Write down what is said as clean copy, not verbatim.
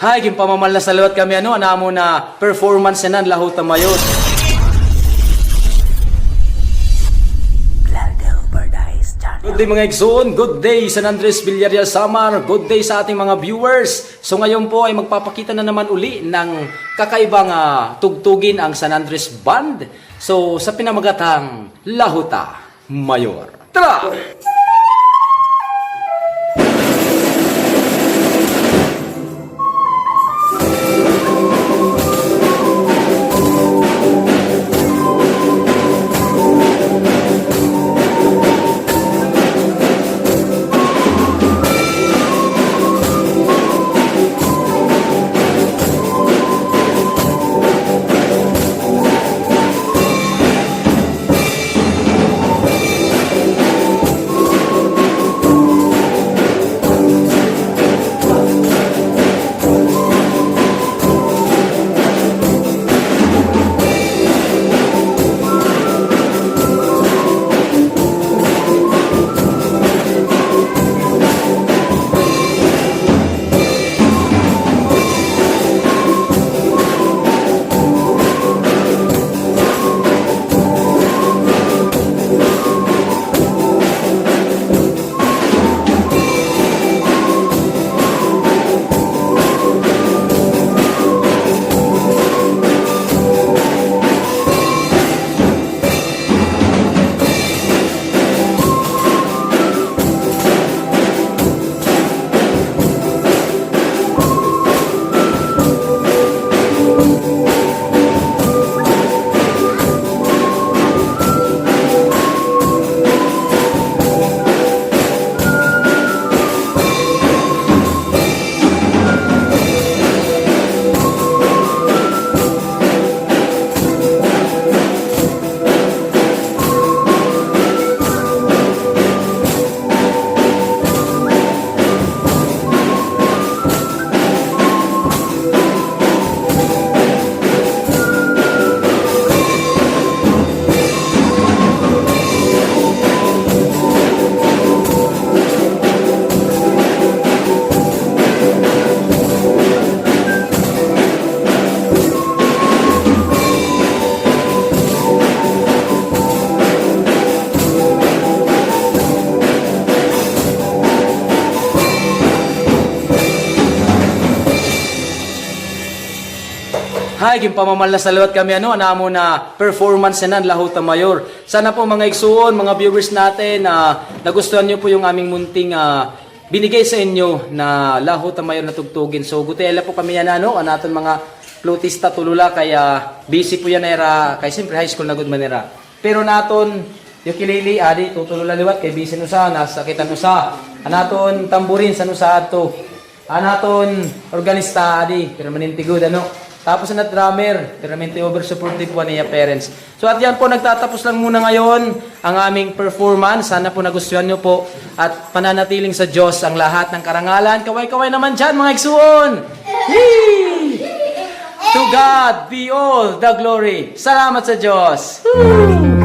Hay, gimpamamal na salawat kami anamo na performance na lahot na mayon. Good day mga Igsoon, good day San Andres Villarreal Samar, good day sa ating mga viewers. So ngayon po ay magpapakita na naman uli ng kakaibang tugtugin ang San Andres Band. So sa pinamagatang Lahuta Mayor. Tara! Hay, gimpamamal na salawat kami anamo na performance na Lahuta Mayor. Sana po mga Igsoon, mga viewers natin nagustuhan niyo po yung aming munting binigay sa inyo na Lahuta Mayor na tugtugin. So gutela po kami yan anaton mga flutista tulula kaya busy po yan era kay siyempre high school na good manera. Pero naton yung kilili adi tutulula liwat kay busy no sa nasakitan no sa anaton tamburin sa no sa ato. Anaton organista adi permanente good Tapos na drummer, permanente over supportive po niya parents. So at yan po, nagtatapos lang muna ngayon ang aming performance. Sana po nagustuhan nyo po at pananatiling sa Diyos ang lahat ng karangalan. Kaway-kaway naman dyan mga Igsoon! To God be all the glory. Salamat sa Diyos! Woo!